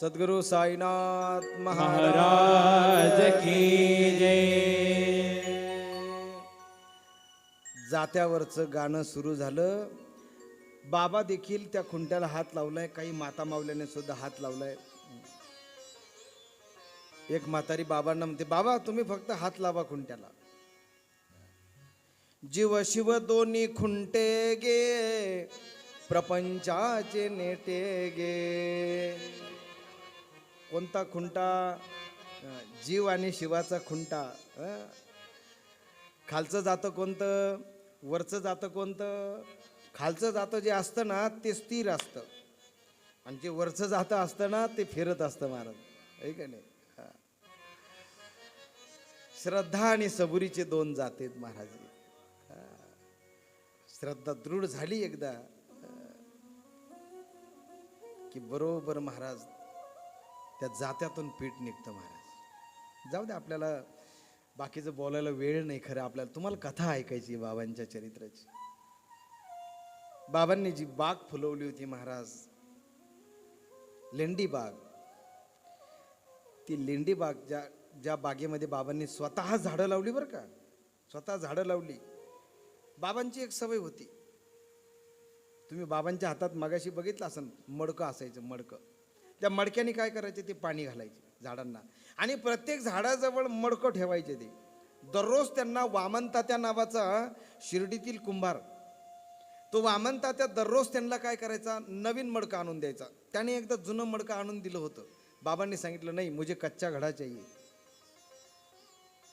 सद्गुरु साईनाथ महाराज की जय. जात्यावरचं गाणं सुरू झालं. बाबा देखील त्या खुंट्याला हात लावलाय, काही माता मावल्याने सुद्धा हात लावलाय. एक म्हातारी बाबांना म्हणते, बाबा तुम्ही फक्त हात लावा खुंट्याला. जीव शिव दोन्ही खुंटे गे, प्रपंचाचे नेटे गे. कोणता खुंटा? जीव आणि शिवाचा खुंटा. खालचं जातं कोणतं, वरचं जातं कोणतं? खालचं जातं जे असतं ना ते स्थिर असतं, आणि जे वरचं जातं असतं ना ते फिरत असतं महाराज, आहे का नाही? श्रद्धा आणि सबुरीचे दोन जातेत महाराज. श्रद्धा दृढ झाली एकदा की बरोबर महाराज त्या जात्यातून पीठ निघतं महाराज. जाऊ दे, आपल्याला बाकीचं बोलायला वेळ नाही. खरं आपल्याला तुम्हाला कथा ऐकायची बाबांच्या चरित्राची. बाबांनी जी बाग फुलवली होती महाराज, लेंडी बाग, ती लेंडी बाग ज्या बागेमध्ये बाबांनी स्वतः झाडं लावली बरं का, स्वतः झाडं लावली. बाबांची एक सवय होती, तुम्ही बाबांच्या हातात मगाशी बघितलं असं मडकं असायचं. मडकं, त्या मडक्याने काय करायचे, ते पाणी घालायचे झाडांना, आणि प्रत्येक झाडाजवळ मडकं ठेवायचे. ते दररोज त्यांना वामनतात्या नावाचा शिर्डीतील कुंभार, तो वामनतात्या दररोज त्यांना काय करायचा, नवीन मडकं आणून द्यायचा. त्याने एकदा जुनं मडकं आणून दिलं होतं. बाबांनी सांगितलं, नाही मुझे कच्चा घड़ा चाहिए.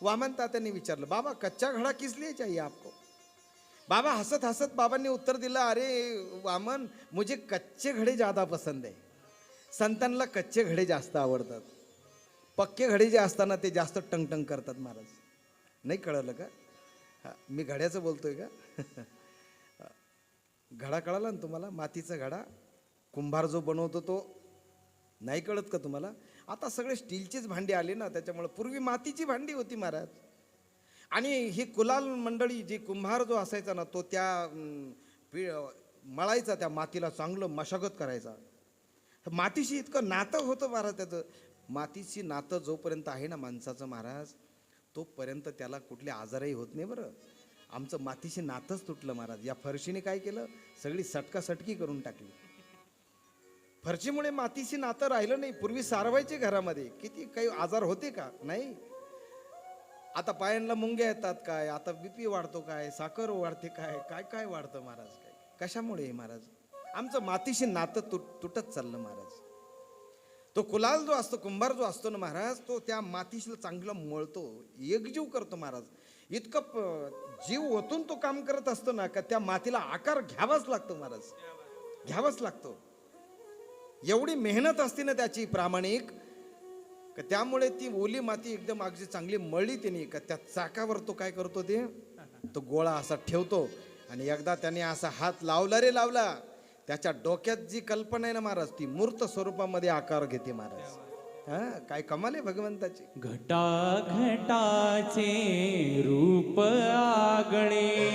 वामनतात्याने विचारलं, बाबा कच्चा घड़ा किस लिए चाहिए आपको? बाबा हसत हसत बाबांनी उत्तर दिलं, अरे वामन, मुझे कच्चे घड़े ज़्यादा पसंद है. संतांना कच्चे घडे जास्त आवडतात. पक्के घडे जे असताना ते जास्त टंगटंग करतात महाराज. नाही कळलं का? मी घड्याचं बोलतोय का? घडा कळाला ना तुम्हाला? मातीचा घडा कुंभार जो बनवतो तो. नाही कळत का तुम्हाला? आता सगळे स्टीलचीच भांडी आली ना, त्याच्यामुळे पूर्वी मातीची भांडी होती महाराज. आणि ही कुलाल मंडळी, जी कुंभार जो असायचा ना, तो त्या मळायचा, त्या मातीला चांगलं मशागत करायचा. मातीशी इतकं नातं होतं महाराज त्याचं. मातीशी नातं जोपर्यंत आहे ना माणसाचं महाराज, तोपर्यंत त्याला कुठले आजारही होत नाही. बरं, आमचं मातीशी नातंच तुटलं महाराज. या फरशीने काय केलं, सगळी सटकासटकी करून टाकली. फरशीमुळे मातीशी नातं राहिलं नाही. पूर्वी सारवायचे घरामध्ये, किती काही आजार होते का? नाही. आता पायांना मुंग्या येतात काय, आता बीपी वाढतो काय, साखर वाढते काय, काय काय वाढतं महाराज. काय कशामुळे महाराज? आमचं मातीशी नातं तुटत चाललं महाराज. तो कुलाल जो असतो, कुंभार जो असतो ना महाराज, तो त्या मातीशी चांगलं मळतो, एकजीव करतो महाराज. इतकं जीव ओतून तो काम करत असतो ना, का त्या मातीला आकार घ्यावाच लागतो महाराज, घ्यावाच लागतो. एवढी मेहनत असते ना त्याची प्रामाणिक, का त्यामुळे ती ओली माती एकदम अगदी चांगली मळली त्याने, का त्या चाकावर तो काय करतो, ते तो गोळा असा ठेवतो. आणि एकदा त्याने असा हात लावला रे लावला, त्याच्या डोक्यात जी कल्पना आहे ना महाराज, ती मूर्त स्वरूपामध्ये आकार घेते महाराज. काय कमाल आहे भगवंताची. घटा घटाचे रूप आगळे,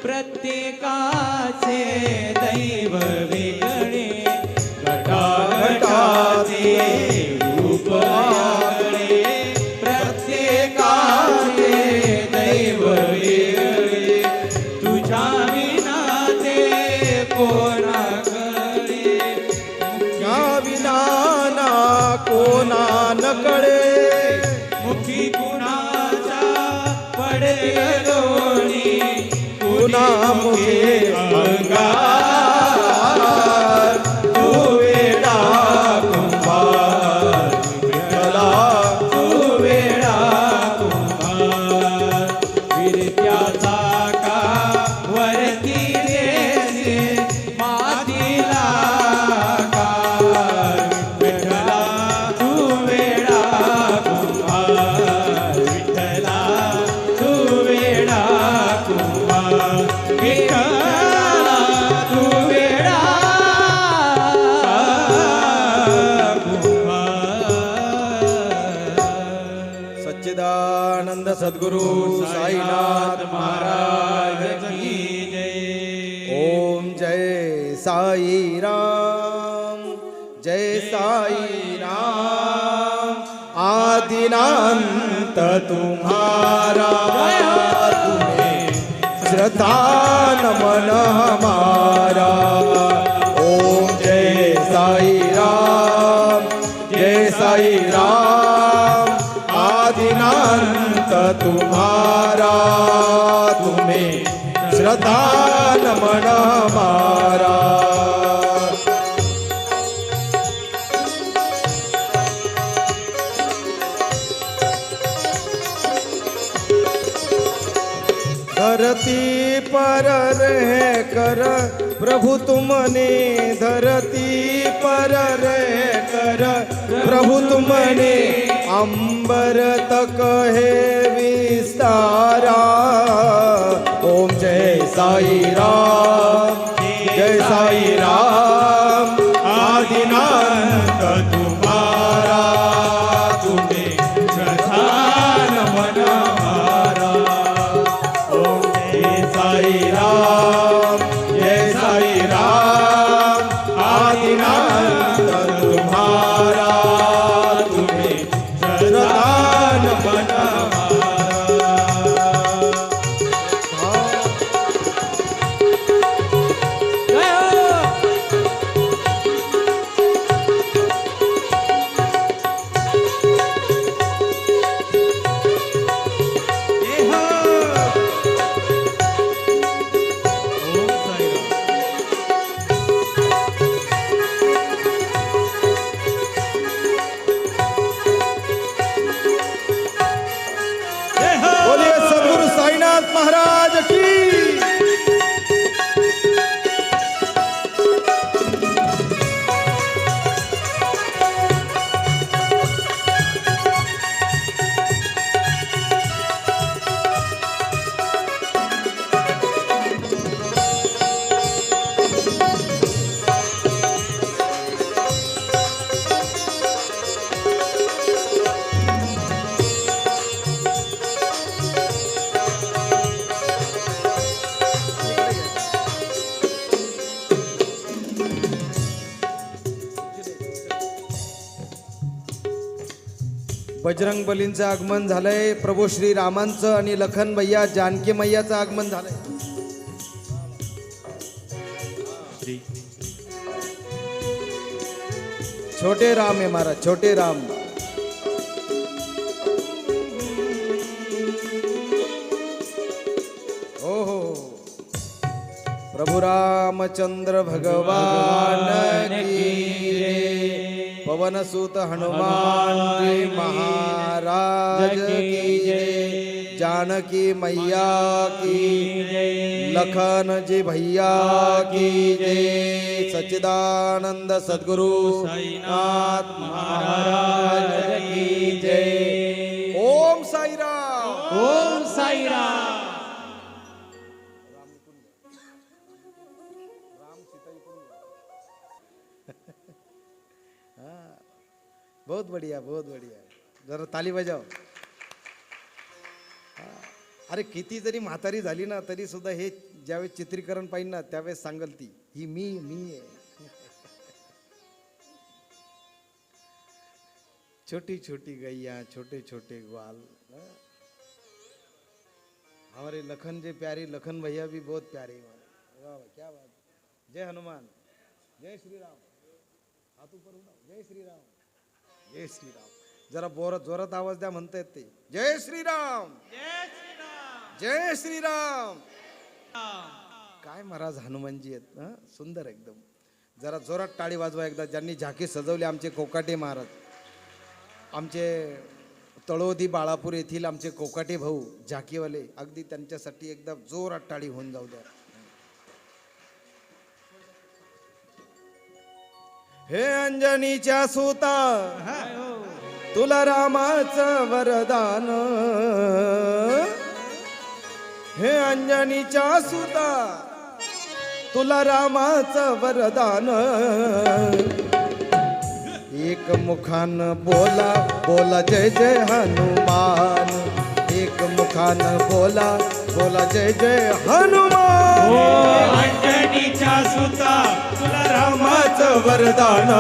प्रत्येकाचे दैव वेगळे. घटा घटाचे रूप आगळे, प्रत्येकाचे दैव वेगळे. तुझ्या विना ते कोणा कोणा न कळे, मुखी कुणाचा पडते दोणी, कुणा मुखे अंगार. तू वेडा कुंभार विठ्ठला, तू वेडा कुंभार. फिरत्याचा का वरती देसे मातीला सद्गुरु साईनाथ महाराज की जय. ओम जय साई राम, जय साई राम आदिनांत तुम्हारा तुम्हें श्रद्धा नमन हमारा ओम जय साई राम आदिनांत तुम्हारा तुम्हें श्रद्धा नमन हमारा धरती पर रह कर प्रभु तुमने धरती पर रह कर प्रभु तुमने अंबर तक है विस्तारा ओम जय साई राम आदिनाथ तुम्हारा तुम्हें श्रद्धा नमन हमारा ओम जय साई राम आदिनाथ तुम्हारा तुम्हें श्रद्धा नमन महाराज की बजरंग बलींचं आगमन झालंय प्रभू श्री रामांचं आणि लखन भैया जानकी मैयाचं आगमन झालंय छोटे राम आहे महाराज छोटे राम हो हो प्रभु रामचंद्र भगवान की पवन सुत हनुमान जी महाराज की जय जानकी मैया की लखन जी भैया की जय सच्चिदानंद सद्गुरु साईनाथ महाराज की जय ओम साईराम ओम साईराम बहुत बढ़िया जरा ताली बजाव अरे किती जरी म्हातारी झाली ना तरी सुद्धा हे ज्यावेळेस चित्रीकरण पाहिजे ना त्यावेळेस सांगल ती ही मी आहे छोटी छोटी गैया छोटे छोटे ग्वाल हमारे लखन जी प्यारी लखन भैया भी बहुत प्यारे वाह क्या बात जय हनुमान जय श्री राम हाथ ऊपर उठाओ जय श्री राम जय श्रीराम जरा जोरात आवाज द्या म्हणता येत ते जय श्रीराम जय श्रीराम काय महाराज हनुमानजी आहेत सुंदर एकदम जरा जोरात टाळी वाजवा एकदा ज्यांनी झाकी सजवली आमचे कोकाटे महाराज आमचे तळोदी बाळापूर येथील आमचे कोकाटे भाऊ झाकीवाले अगदी त्यांच्यासाठी एकदा जोरात टाळी होऊन जाऊ द्या हे अंजनीच्या सुता तुला रामाचं वरदान हे अंजनीच्या सुता तुला रामाचं वरदान एक मुखान बोला बोला जय जय हनुमान एक मुखान बोला बोला जय जय हनुमान अंजनीच्या सुता तुला रामाचं वरदान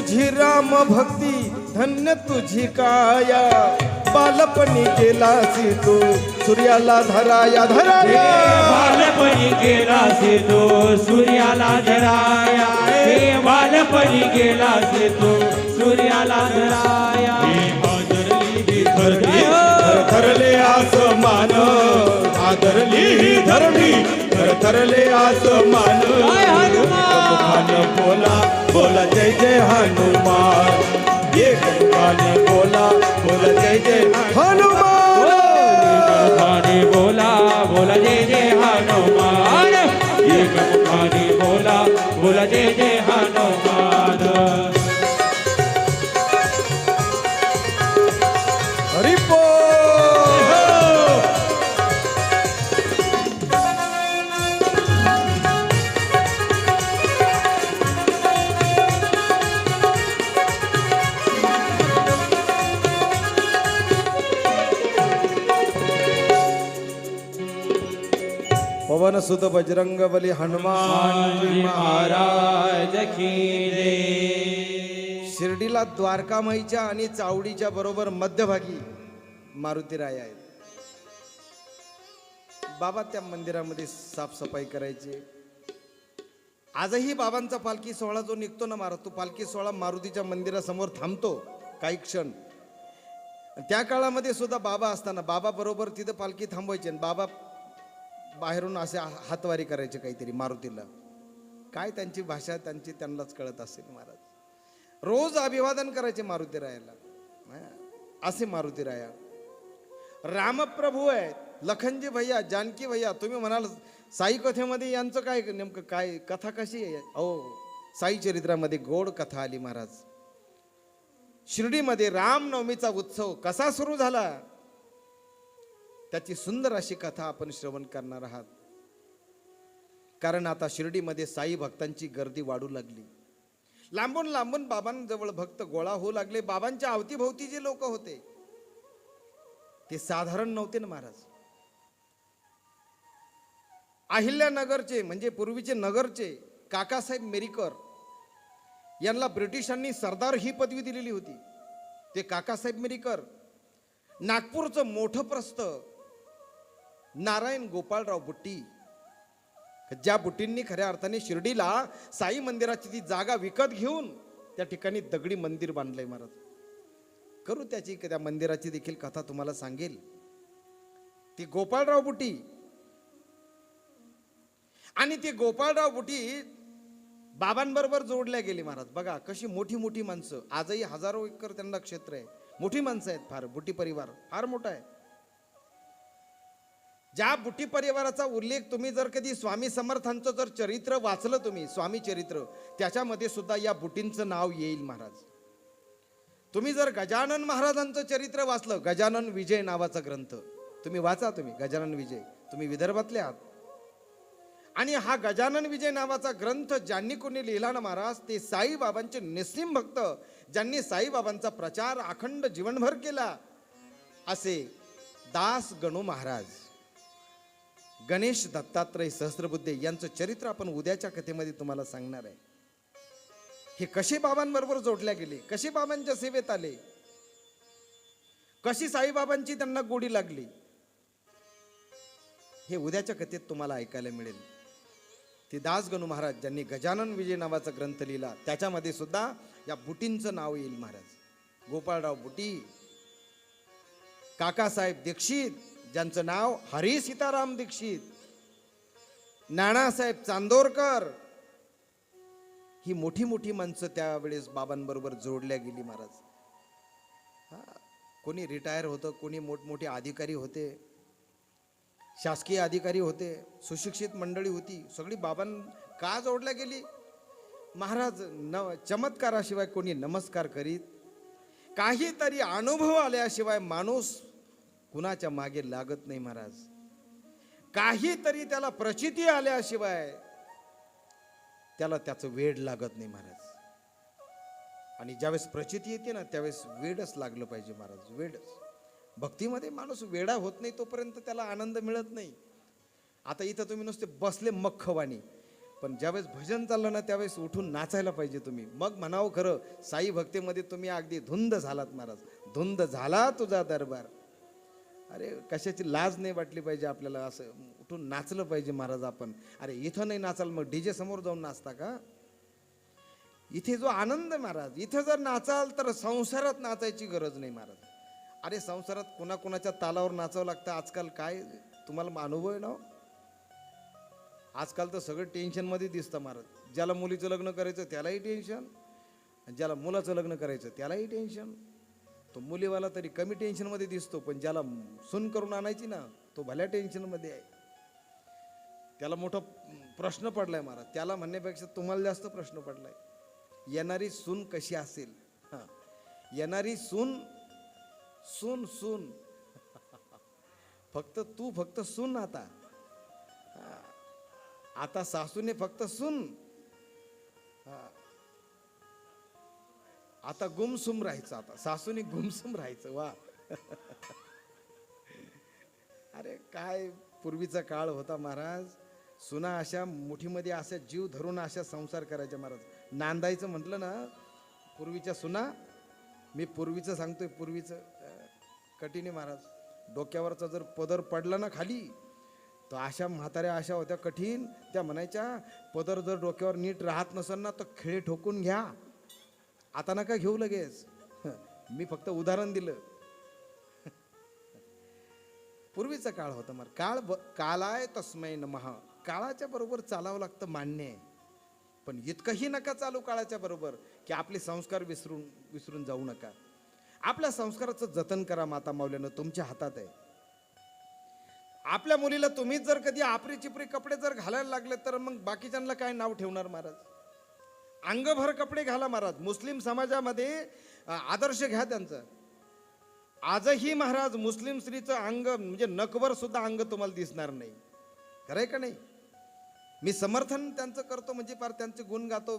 तुझी राम भक्ती धन्य तुझी काया बालपणी गेलासी तू सूर्याला धराया धराया बालपणी गेलासे तो सूर्याला धराया हे बालपणी गेलासे तो सूर्याला धराया धरली धरले आसमान आदरली ही धरली धरले आसमान मुखानं बोला बोला जय जय हनुमान एक मुखानं बोला बोला जय जय हनुमान मुखाने बोला बोला जय जय हनुमान एक मुखाने बोला बोला जय जय हनुमान हरी बोल. पवन सुत बजरंग बली हनुमान जी महाराज की जय. शिर्डीला द्वारकामाईच्या आणि चावडीच्या बरोबर मध्यभागी मारुतीराय आहेत. बाबा त्या मंदिरामध्ये साफसफाई करायची. आजही बाबांचा पालखी सोहळा जो निघतो ना महाराज, तो पालखी सोहळा मारुतीच्या मंदिरासमोर थांबतो काही क्षण. त्या काळामध्ये सुद्धा बाबा असताना बाबा बरोबर तिथं पालखी थांबवायची आणि बाबा बाहेरून असे हातवारी करायचे काहीतरी मारुतीला. काय त्यांची भाषा त्यांची त्यांनाच कळत असेल महाराज. रोज अभिवादन करायचे मारुतीरायाला. असे मारुतीराया रामप्रभू आहेत. लखनजी भैया, जानकी भैया. तुम्ही म्हणाल साई कथेमध्ये यांचं काय नेमकं काय कथा कशी आहे? अहो, साई चरित्रामध्ये गोड कथा आली महाराज. शिर्डीमध्ये रामनवमीचा उत्सव कसा सुरू झाला त्याची सुंदर अशी कथा आपण श्रवण करणार आहात. कारण आता शिर्डीमध्ये साई भक्तांची गर्दी वाढू लागली. लांबून लांबून बाबांजवळ भक्त गोळा होऊ लागले. बाबांच्या अवतीभोवती जे लोक होते ते साधारण नव्हते ना महाराज. अहिल्यानगरचे म्हणजे पूर्वीचे नगरचे काकासाहेब मेरीकर यांना ब्रिटिशांनी सरदार ही पदवी दिलेली होती. ते काकासाहेब मेरीकर. नागपूरचं मोठं प्रस्थ नारायण गोपाळराव बुट्टी, ज्या बुट्टींनी खऱ्या अर्थाने शिर्डीला साई मंदिराची ती जागा विकत घेऊन त्या ठिकाणी दगडी मंदिर बांधलंय महाराज. करू त्याची त्या मंदिराची देखील कथा तुम्हाला सांगेल. ती गोपाळराव बुट्टी आणि ती गोपाळराव बुट्टी बाबांबरोबर जोडल्या गेली महाराज. बघा कशी मोठी मोठी माणसं. आजही हजारो एकर त्यांना क्षेत्र आहे. मोठी माणसं आहेत फार. बुट्टी परिवार फार मोठा आहे. ज्या बुट्टी परिवाराचा उल्लेख तुम्ही जर कधी स्वामी समर्थांचं जर चरित्र वाचलं तुम्ही, स्वामी चरित्र, त्याच्यामध्ये सुद्धा या बुट्टींचं नाव येईल महाराज. तुम्ही जर गजानन महाराजांचं चरित्र वाचलं, गजानन विजय नावाचा ग्रंथ तुम्ही वाचा. तुम्ही गजानन विजय, तुम्ही विदर्भातले आहात. आणि हा गजानन विजय नावाचा ग्रंथ ज्यांनी कोणी लिहिला ना महाराज, ते साईबाबांचे निस्सीम भक्त, ज्यांनी साईबाबांचा प्रचार अखंड जीवनभर केला, असे दास गणू महाराज, गणेश दत्तात्रय सहस्त्रबुद्धे यांचं चरित्र आपण उद्याच्या कथेमध्ये तुम्हाला सांगणार आहे. हे कसे बाबांबरोबर जोडल्या गेले, कसे बाबांच्या सेवेत आले, कशी साईबाबांची त्यांना गोडी लागली, हे उद्याच्या कथेत तुम्हाला ऐकायला मिळेल. ते दासगणू महाराज ज्यांनी गजानन विजय नावाचा ग्रंथ लिहिला, त्याच्यामध्ये सुद्धा या बुटींचं नाव येईल महाराज. गोपाळराव बुटी, काकासाहेब दीक्षित ज्यांचं नाव हरी सीताराम दीक्षित, नानासाहेब चांदोरकर, ही मोठी मोठी माणसं त्यावेळेस बाबांबरोबर जोडल्या गेली महाराज. कोणी रिटायर होतं, कोणी मोठमोठे अधिकारी होते, शासकीय अधिकारी होते, सुशिक्षित मंडळी होती, सगळी बाबां का जोडल्या गेली महाराज? चमत्काराशिवाय कोणी नमस्कार करीत, काहीतरी अनुभव आल्याशिवाय माणूस कुणाच्या मागे लागत नाही महाराज. काहीतरी त्याला प्रचिती आल्याशिवाय त्याला त्याचं वेड लागत नाही महाराज. आणि ज्यावेळेस प्रचिती येते ना, त्यावेळेस वेडच लागलं पाहिजे महाराज, वेडच. भक्तीमध्ये माणूस वेडा होत नाही तोपर्यंत त्याला आनंद मिळत नाही. आता इथं तुम्ही नुसते बसले मख्खवाणी, पण ज्यावेळेस भजन चाललं ना त्यावेळेस उठून नाचायला पाहिजे तुम्ही. मग म्हणावं खरं साई भक्तीमध्ये तुम्ही अगदी धुंद झालात महाराज. धुंद झाला तुझा दरबार. अरे कशाची लाज नाही वाटली पाहिजे आपल्याला. असं उठून नाचलं पाहिजे महाराज आपण. अरे इथं नाही नाचाल मग डीजे समोर जाऊन नाचता का? इथे जो आनंद महाराज, इथं जर नाचाल तर संसारात नाचायची गरज नाही महाराज. अरे संसारात कोणाकोणाच्या तालावर नाचावं लागतं आजकाल. काय तुम्हाला अनुभव आहे ना हो? आजकाल तर सगळं टेन्शनमध्ये दिसतं महाराज. ज्याला मुलीचं लग्न करायचं त्यालाही टेन्शन, ज्याला मुलाचं लग्न करायचं त्यालाही टेन्शन. तो मुलीवाला तरी कमी टेन्शनमध्ये दिसतो, पण ज्याला सून करून आणायची ना तो भल्या टेन्शनमध्ये आहे. त्याला मोठा प्रश्न पडलाय महाराज. त्याला म्हणण्यापेक्षा तुम्हाला जास्त प्रश्न पडलाय. येणारी सून कशी असेल? हां, येणारी सून सून सून फक्त तू फक्त सून. आता सासूने फक्त सून. आता गुमसुम राहायचं. आता सासूने गुमसुम राहायचं. वा अरे काय पूर्वीचा काळ होता महाराज. सुना अशा मुठीमध्ये अशा जीव धरून अशा संसार करायच्या महाराज. नांदायचं म्हटलं ना पूर्वीच्या सुना, मी पूर्वीचं सांगतोय, पूर्वीचं कठीण आहे महाराज. डोक्यावरचा जर पदर पडला ना खाली तर अशा म्हाताऱ्या अशा होत्या कठीण. त्या म्हणायच्या पदर जर डोक्यावर नीट राहत नसेल ना तर खिळे ठोकून घ्या. आता नका घेऊ लगेच. मी फक्त उदाहरण दिलं. पूर्वीचा काळ होता मग. कालाय तस्मै नमः. काळाच्या बरोबर चालावं लागतं, मान्य आहे. पण इतकंही नका चालू काळाच्या बरोबर की आपले संस्कार विसरून जाऊ नका. आपल्या संस्काराचं जतन करा माता माऊल्यानं, तुमच्या हातात आहे. आपल्या मुलीला तुम्हीच जर कधी आपरी चिपरी कपडे जर घालायला लागले तर मग बाकीच्यांना काय नाव ठेवणार महाराज? अंगभर कपडे घाला महाराज. मुस्लिम समाजामध्ये आदर्श घ्या त्यांचा. आजही महाराज मुस्लिम स्त्रीचं अंग म्हणजे नखवर सुद्धा अंग तुम्हाला दिसणार नाही. खरंय का नाही? मी समर्थन त्यांचं करतो म्हणजे फार त्यांचे गुण गातो,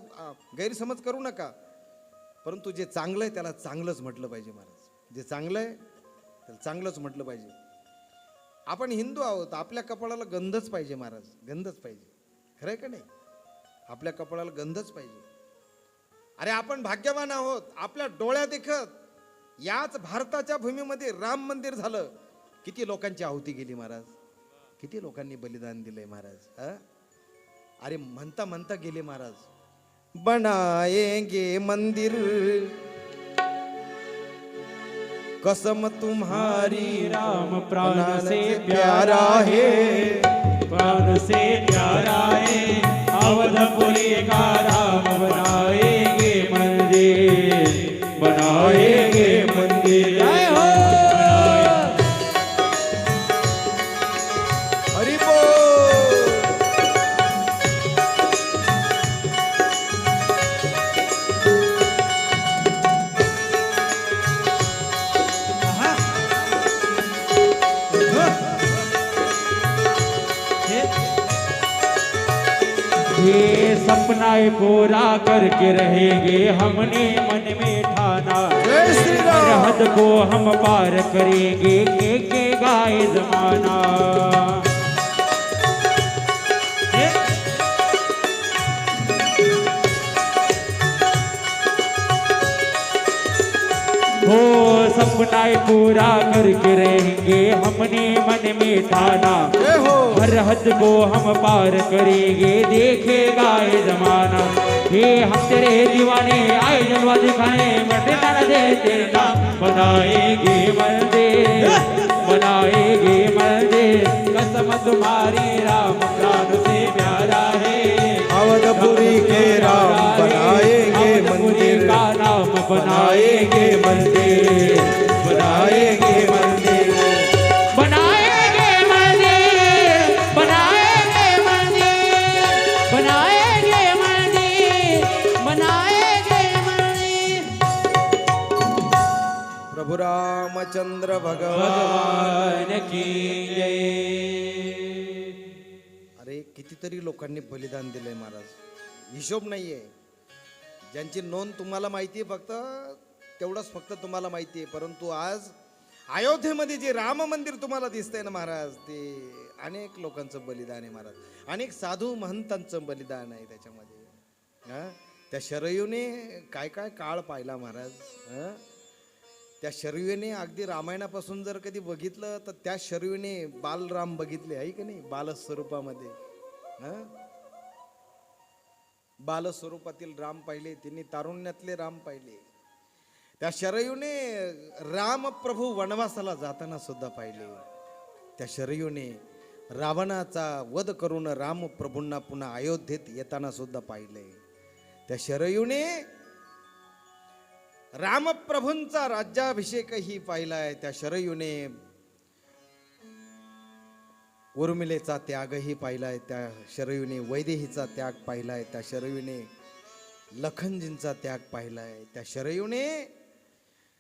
गैरसमज करू नका. परंतु जे चांगलं आहे त्याला चांगलंच म्हटलं पाहिजे महाराज. जे चांगलं आहे त्याला चांगलंच म्हटलं पाहिजे. आपण हिंदू आहोत, आपल्या कपाळाला गंधच पाहिजे महाराज, गंधच पाहिजे. खरंय का नाही? आपल्या कपाळाला गंधच पाहिजे. अरे आपण भाग्यवान आहोत, आपल्या डोळ्या देखत याच भारताच्या भूमीमध्ये राम मंदिर झालं. किती लोकांची आहुती गेली महाराज, किती लोकांनी बलिदान दिलंय महाराज. अरे म्हणता म्हणता गेले महाराज. बनाएंगे मंदिर कसम तुम्हारी राम प्राण से प्यारा है, प्राण से प्यारा है. अवधपुरी का राम बनाएंगे मंदिर, बनाएंगे मंदिर. जय हो. हरि बोल. ये सपना पूरा करके रहेंगे हमने मन में ठाना. जय श्री राम. सरहद को हम पार करेंगे, के गाए जमाना. हो सपना पूरा करके रहेंगे हमने मन में ठाना. हर हद को हम पार करेंगे, देखेगा ये जमाना. हे हम तेरे दीवाने आए जलवा दिखाने, मरते ना दे तेरे नाम. बनाएंगे मंदिर, बनाएंगे मंदिर. कसम तुम्हारी राम प्राण से प्यारा है. अवधपुरी के राम बनाएंगे मंदिर का नाम बनाएंगे मंदिर, बनाएंगे मंदिर, बनाएंगे मंदिर, बनाएंगे मंदिर, बनाएंगे मंदिर, बनाएंगे मंदिर. प्रभु रामचंद्र भगवान की जय. अरे कितीतरी लोकांनी बलिदान दिलंय महाराज, हिशोब नाहीये. ज्यांची नोंद तुम्हाला माहिती आहे फक्त तेवढंच फक्त तुम्हाला माहिती आहे. परंतु आज अयोध्येमध्ये जे राम मंदिर तुम्हाला दिसतंय ना महाराज, ते अनेक लोकांचं बलिदान आहे महाराज, अनेक साधू महंतांचं बलिदान आहे त्याच्यामध्ये. हा, त्या शरयूने काय काय काळ पाहिला महाराज. हा, त्या शरयूने अगदी रामायणापासून जर कधी बघितलं तर त्या शरयूने बालराम बघितले आहे की नाही, बालस्वरूपामध्ये. हा, बालस्वरूपातील राम पाहिले, त्यांनी तारुण्यातले राम पाहिले. त्या शरयूने रामप्रभू वनवासाला जाताना सुद्धा पाहिले. त्या शरयूने रावणाचा वध करून रामप्रभूंना पुन्हा अयोध्येत येताना सुद्धा पाहिले. त्या शरयूने रामप्रभूंचा राज्याभिषेकही पाहिलाय. त्या शरयूने उर्मिलेचा त्यागही पाहिलाय. त्या शरयूने वैदेहीचा त्याग पाहिलाय. त्या शरयूने लखनजींचा त्याग पाहिलाय. त्या शरयूने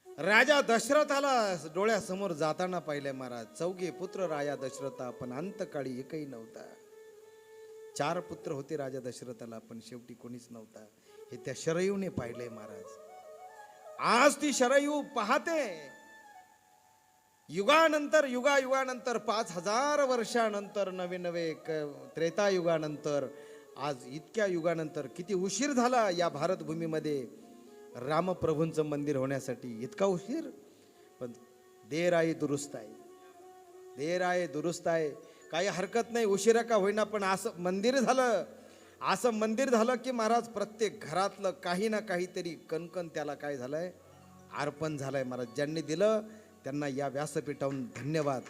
राजा दशरथाला डोळ्यासमोर जाताना पाहिलंय महाराज. चौघे पुत्र राजा दशरथा, पण अंतकाळी एकही नव्हता. 4 पुत्र होते राजा दशरथाला, पण शेवटी कोणीच नव्हता. हे त्या शरयूने पाहिलंय महाराज. आज ती शरयू पाहते. युगानंतर युगानंतर 5000 वर्षानंतर नवे त्रेतायुगानंतर आज इतक्या युगानंतर किती उशीर झाला या भारतभूमीमध्ये रामप्रभूंचं मंदिर होण्यासाठी. इतका उशीर, पण देर आहे दुरुस्त आहे. देर आहे दुरुस्त आहे, काही हरकत नाही. उशिरा का होईना, पण असं मंदिर झालं. असं मंदिर झालं की महाराज प्रत्येक घरातलं काही ना काहीतरी कणकण त्याला काय झालंय, अर्पण झालंय महाराज. ज्यांनी दिलं त्यांना या व्यासपीठावरून धन्यवाद,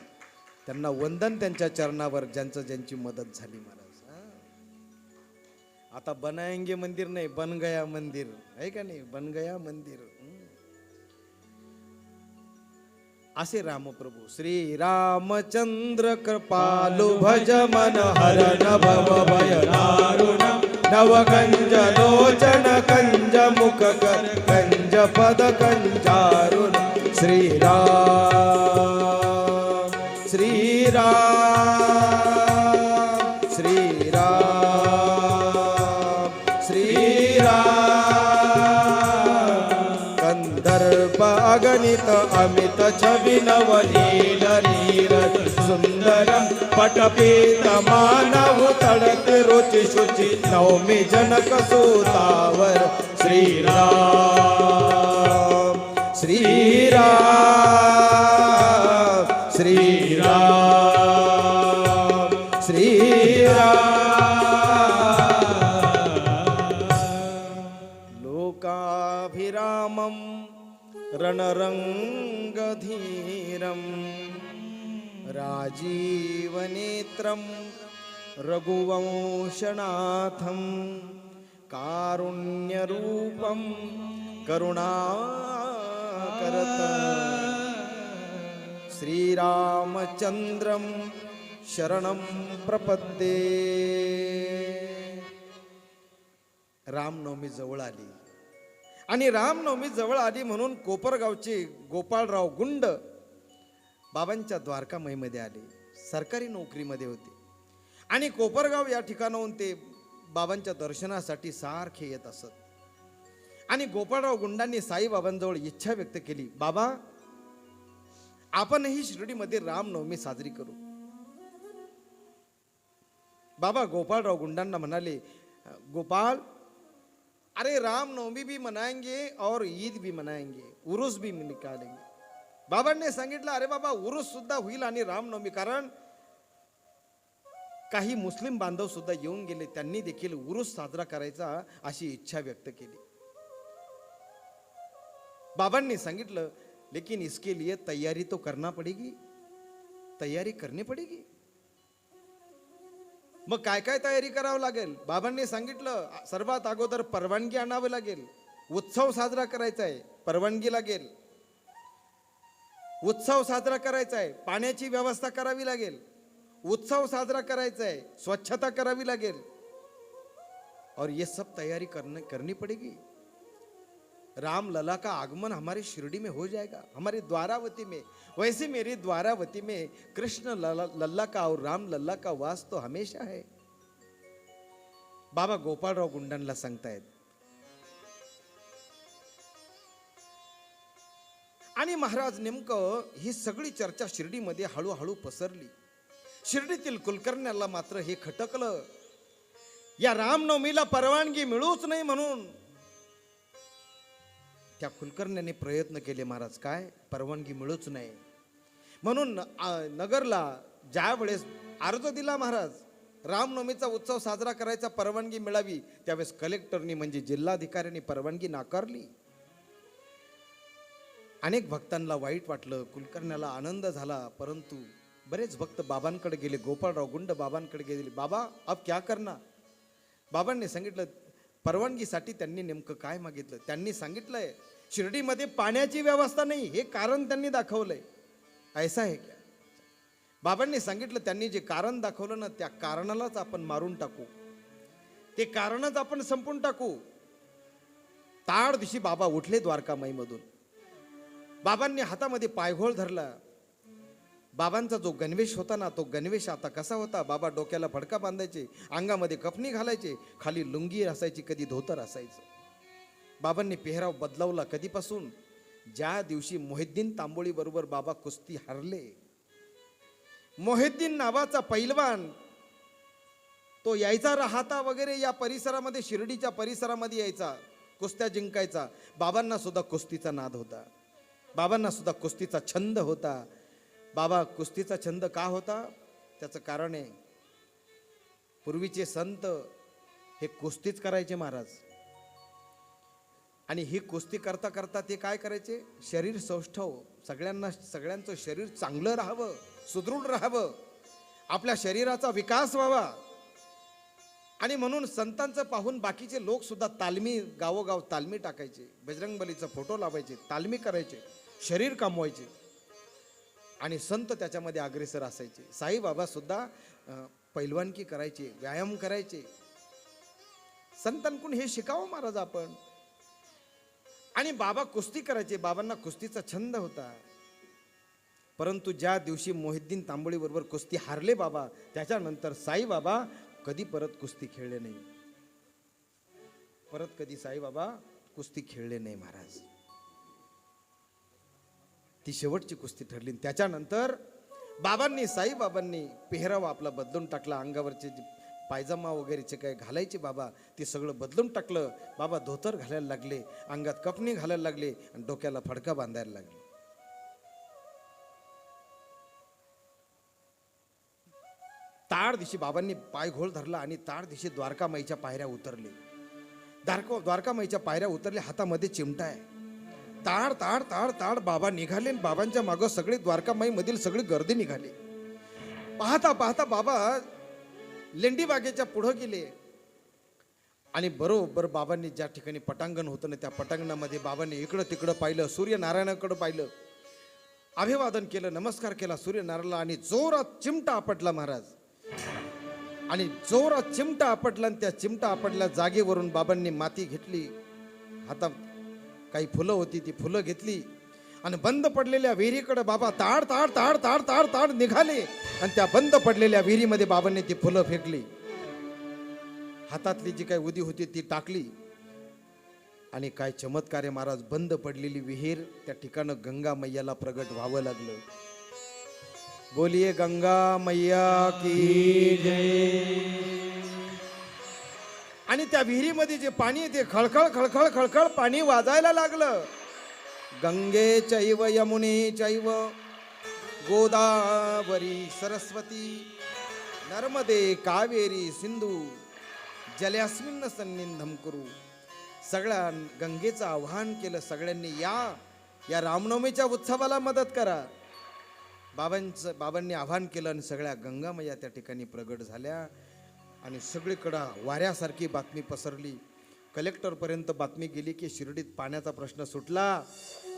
त्यांना वंदन त्यांच्या चरणावर, ज्यांची मदत झाली महाराज. आता बनाएंगे मंदिर नाही, बन गया मंदिर आहे का नाही, बन गया मंदिर. असे रामप्रभू श्री रामचंद्र कृपालु भज मन हरण भव भय दारुण नवकंज लोचन कंज मुख कर कंज पद कंजारुण. श्रीराम श्रीराम श्रीराम श्रीराम. कंदर्प अगणित अमित छवि नवनील नीरज सुंदरम पटपीत मानव तड़क रुचि शुचि नवमी जनक सुतावर. श्रीराम श्रीराम श्रीराम श्रीराम. लोकाभिरामं रणरंगधीरं राजीवनेत्रं रघुवंशनाथं कारुण्यरूपं करुणाकरत श्रीरामचंद्रं शरणं प्रपद्ये. रामनवमी जवळ आली आणि रामनवमी जवळ आली म्हणून कोपरगावचे गोपाळराव गुंड बाबांच्या द्वारकामाईमध्ये आले. सरकारी नोकरीमध्ये होते आणि कोपरगाव या ठिकाणाहून ते बाबांच्या दर्शनासाठी सारखे येत असत. आणि गोपाळराव गुंडांनी साईबाबांजवळ इच्छा व्यक्त केली, बाबा आपणही शिर्डीमध्ये रामनवमी साजरी करू. बाबा गोपाळराव गुंडांना म्हणाले, गोपाल अरे रामनवमी भी मनाएंगे और ईद भी मनाएंगे, उरुस भी निकालेंगे. बाबांनी सांगितलं, अरे बाबा उरुस सुद्धा होईल आणि रामनवमी, कारण काही मुस्लिम बांधव सुद्धा येऊन गेले, त्यांनी देखील उरुस साजरा करायचा अशी इच्छा व्यक्त केली. बाबांनी सांगितलं, लेकिन इसके लिए तैयारी तो करना पड़ेगी, तैयारी करनी पड़ेगी. मग काय काय तयारी करावं लागेल. बाबांनी सांगितलं, सर्वात अगोदर परवानगी आणावं लागेल. उत्सव साजरा करायचा आहे, परवानगी लागेल. उत्सव साजरा करायचा आहे, पाण्याची व्यवस्था करावी लागेल. उत्सव साजरा करायचा है, स्वच्छता करावी लागेल. और ये सब तैयारी करनी पड़ेगी. राम लला का आगमन हमारे शिरडी में हो जाएगा, हमारी द्वारावती में. वैसे मेरी द्वारावती में कृष्ण लल्ला का और राम लल्ला का वास तो हमेशा है. बाबा गोपाळराव गुंडांना सांगतायत. आणि महाराज नेमकं ही सगळी चर्चा शिर्डीमध्ये हळूहळू पसरली. शिर्डीतील कुलकर्ण्याला मात्र हे खटकलं. या रामनवमीला परवानगी मिळूच नाही म्हणून त्या कुलकर्ण्याने प्रयत्न केले महाराज. काय परवानगी मिळूच नाही म्हणून नगरला ज्या वेळेस अर्ज दिला महाराज, रामनवमीचा उत्सव साजरा करायचा परवानगी मिळावी, त्यावेळेस कलेक्टरनी म्हणजे जिल्हाधिकाऱ्यांनी परवानगी नाकारली. अनेक भक्तांना वाईट वाटलं, कुलकर्ण्याला आनंद झाला. परंतु बरेच भक्त बाबांकडे गेले, गोपाळराव गुंड बाबांकडे गेले. बाबा अब क्या करना? बाबांनी सांगितलं, परवानगीसाठी त्यांनी नेमकं काय मागितलं. त्यांनी सांगितलंय शिर्डीमध्ये पाण्याची व्यवस्था नाही, हे कारण त्यांनी दाखवलंय. ऐसा आहे क्या? बाबांनी सांगितलं, त्यांनी जे कारण दाखवलं ना, त्या कारणालाच आपण मारून टाकू, ते कारणच आपण संपून टाकू. ताड दिवशी बाबा उठले द्वारकामाईमधून. बाबांनी हातामध्ये पायघोळ धरला. बाबांचा जो गणवेश होता ना, तो गणवेश आता कसा होता? बाबा डोक्याला फडका बांधायचे, अंगामध्ये कफनी घालायचे, खाली लुंगी असायची, कधी धोतर असायचं. बाबांनी पेहराव बदलावला कधीपासून? ज्या दिवशी मोहिद्दीन तांबोळी बरोबर बाबा कुस्ती हरले. मोहिद्दीन नावाचा पैलवान तो यायचा, राहता वगैरे या परिसरामध्ये, शिर्डीच्या परिसरामध्ये यायचा, कुस्त्या जिंकायचा. बाबांना सुद्धा कुस्तीचा नाद होता, बाबांना सुद्धा कुस्तीचा छंद होता. बाबा कुस्तीचा छंद का होता? त्याचं कारण आहे, पूर्वीचे संत हे कुस्तीच करायचे महाराज. आणि ही कुस्ती करता करता ते काय करायचे? शरीर सौष्ठव, सगळ्यांचं शरीर चांगलं राहावं, सुदृढ राहावं, आपल्या शरीराचा विकास व्हावा. आणि म्हणून संतांचं पाहून बाकीचे लोक सुद्धा तालमी, गावोगाव तालमी टाकायचे, बजरंगबलीचा फोटो लावायचे, तालमी करायचे, शरीर कामवायचे. आणि संत त्याच्यामध्ये अग्रेसर असायचे. साईबाबा सुद्धा पैलवानकी करायचे, व्यायाम करायचे. संतांकडून हे शिकावं महाराज आपण. आणि बाबा कुस्ती करायचे, बाबांना कुस्तीचा छंद होता. परंतु ज्या दिवशी मोहिद्दीन तांबोळी बरोबर कुस्ती हारले बाबा, त्याच्यानंतर साईबाबा कधी परत कुस्ती खेळले नाही. परत कधी साईबाबा कुस्ती खेळले नाही महाराज. ती शेवटची कुस्ती ठरली. त्याच्यानंतर बाबांनी, साईबाबांनी पेहराव आपला बदलून टाकला. अंगावरचे जे पायजमा वगैरेचे काय घालायचे बाबा, ते सगळं बदलून टाकलं. बाबा धोतर घालायला लागले, अंगात कपनी घालायला लागले आणि डोक्याला फडका बांधायला लागले. ताड दिवशी बाबांनी पायघोळ धरला आणि ताड दिवशी द्वारकामाईच्या पायऱ्या उतरले. द्वारकामाईच्या पायऱ्या उतरले, हातामध्ये चिमटा आहे. ताड ताड ताड ताड बाबा निघाले. बाबांच्या मागं सगळे द्वारकामाई मधील सगळी गर्दी निघाली. पाहता पाहता बाबा लेंडी बागेच्या पुढं गेले. आणि बरोबर बाबांनी ज्या ठिकाणी पटांगण होतं ना, त्या पटांगणामध्ये बाबांनी इकडं तिकडं पाहिलं, सूर्यनारायणाकडं पाहिलं, अभिवादन केलं, नमस्कार केला सूर्यनारायणाला. आणि जोरात चिमटा आपटला महाराज. आणि जोरात चिमटा आपटला आणि त्या चिमटा आपटल्या जागेवरून बाबांनी माती घेतली. हातात काही फुलं होती, ती फुलं घेतली आणि बंद पडलेल्या विहिरीकडे बाबा ताड ताड ताड ताड ताड ताड निघाले. आणि त्या बंद पडलेल्या विहिरीमध्ये बाबांनी ती फुलं फेकली. हातातली जी काही उदी होती ती टाकली. आणि काय चमत्कार आहे महाराज, बंद पडलेली विहीर त्या ठिकाणं गंगा मैयाला प्रगट व्हावं लागलं. बोलिये गंगा मैया की जय. आणि त्या विहिरीमध्ये जे पाणी ते खळखळ खळखळ खळखळ पाणी वाजायला लागलं. गंगे चैव यमुने चैव गोदावरी सरस्वती नर्मदे कावेरी सिंधू जल्यास्मिन् सन्निधम कुरु. सगळ्या गंगेचं आव्हान केलं सगळ्यांनी, या रामनवमीच्या उत्सवाला मदत करा. बाबांनी आव्हान केलं आणि सगळ्या गंगामया त्या ठिकाणी प्रगट झाल्या. आणि सगळीकडं वाऱ्यासारखी बातमी पसरली. कलेक्टरपर्यंत बातमी गेली की शिर्डीत पाण्याचा प्रश्न सुटला.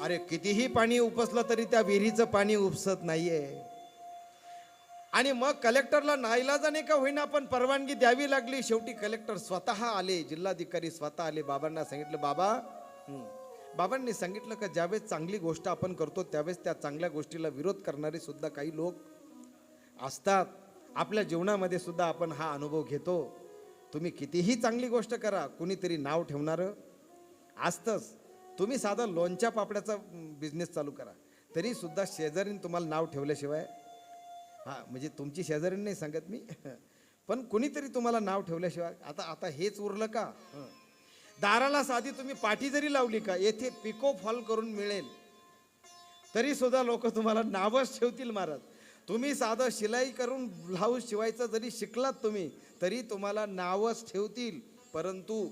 अरे कितीही पाणी उपसलं तरी त्या विहिरीचं पाणी उपसत नाहीये. आणि मग कलेक्टरला नाईलाजाने का होईना पण परवानगी द्यावी लागली. शेवटी कलेक्टर स्वतः आले, जिल्हाधिकारी स्वतः आले. बाबांना सांगितलं, बाबांनी सांगितलं का ज्यावेळेस चांगली गोष्ट आपण करतो त्यावेळेस त्या चांगल्या गोष्टीला विरोध करणारे सुद्धा काही लोक असतात. आपल्या जीवनामध्ये सुद्धा आपण हा अनुभव घेतो. तुम्ही कितीही चांगली गोष्ट करा, कुणीतरी नाव ठेवणारं असतंच. तुम्ही साधा लोणच्या पापड्याचा बिझनेस चालू करा, तरी सुद्धा शेजारीने तुम्हाला नाव ठेवल्याशिवाय हा म्हणजे तुमची शेजारी नाही सांगत मी, पण कुणीतरी तुम्हाला नाव ठेवल्याशिवाय आता आता हेच उरलं का? दाराला साधी तुम्ही पाठी जरी लावली का, येथे पिको फॉल करून मिळेल तरी सुद्धा लोक तुम्हाला नावच ठेवतील महाराज. तुम्ही साधं शिलाई करून ब्लाऊज शिवायचं जरी शिकलात तुम्ही तरी तुम्हाला नावच ठेवतील. परंतु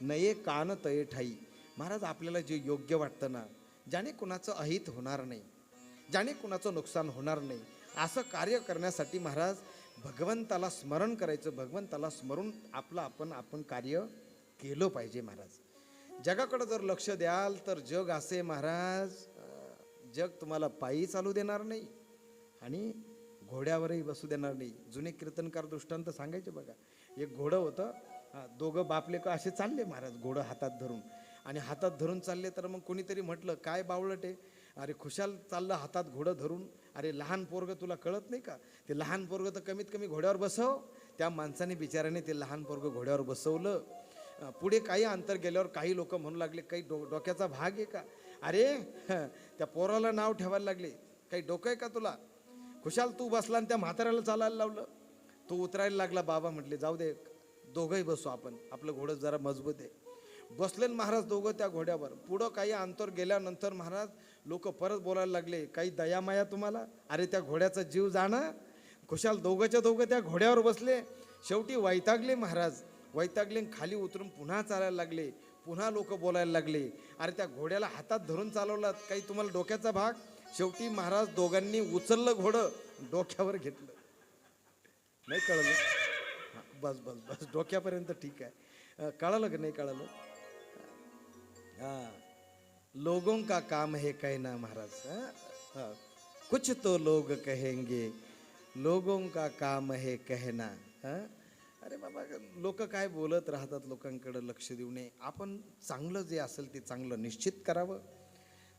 नये कान तये ठाई. महाराज आपल्याला जे योग्य वाटतं ना, ज्याने कुणाचं अहित होणार नाही, ज्याने कुणाचं नुकसान होणार नाही, असं कार्य करण्यासाठी महाराज भगवंताला स्मरण करायचं, भगवंताला स्मरून आपण कार्य केलं पाहिजे. महाराज जगाकडे जर लक्ष द्याल तर जग असे महाराज, जग तुम्हाला पायी चालू देणार नाही आणि घोड्यावरही बसू देणार नाही. जुने कीर्तनकार दृष्टांत सांगायचे बघा. एक घोडं होतं, दोघं बापले का असे चालले महाराज घोडं हातात धरून, आणि हातात धरून चालले तर मग कोणीतरी म्हटलं काय बावळटे, अरे खुशाल चाललं हातात घोडं धरून, अरे लहान पोरगं तुला कळत नाही का, ते लहान पोरगं तर कमीत कमी घोड्यावर बसव. त्या माणसाने बिचाराने ते लहान पोरगं घोड्यावर बसवलं. पुढे काही अंतर गेल्यावर काही लोक म्हणू लागले काही डोक्याचा भाग आहे का, अरे त्या पोराला नाव ठेवायला लागले, काही डोकं आहे का तुला, खुशाल तू बसला आणि त्या म्हाताऱ्याला चालायला लावलं. तो उतरायला लागला. बाबा म्हटले जाऊ दे दोघंही बसू आपण, आपलं घोडं जरा मजबूत आहे. बसले महाराज दोघं त्या घोड्यावर. पुढं काही अंतर गेल्यानंतर महाराज लोक परत बोलायला लागले काही दयामाया तुम्हाला, अरे त्या घोड्याचा जीव जाणं. खुशाल दोघंच्या दोघं त्या घोड्यावर बसले. शेवटी वैतागले महाराज, वैतागले खाली उतरून पुन्हा चालायला लागले. पुन्हा लोक बोलायला लागले, अरे त्या घोड्याला हातात धरून चालवलात, काही तुम्हाला डोक्याचा भाग. शेवटी महाराज दोघांनी उचललं घोडं, डोक्यावर घेतलं. नाही कळलं? बस बस बस डोक्यापर्यंत ठीक आहे. कळलं की नाही कळलं? लोगों का काम है कहना महाराज, कुछ तो लोग कहेंगे, लोगों का काम है कहना. अरे बाबा लोक काय बोलत राहतात, लोकांकडे लक्ष देऊ नये. आपण चांगलं जे असेल ते चांगलं निश्चित करावं.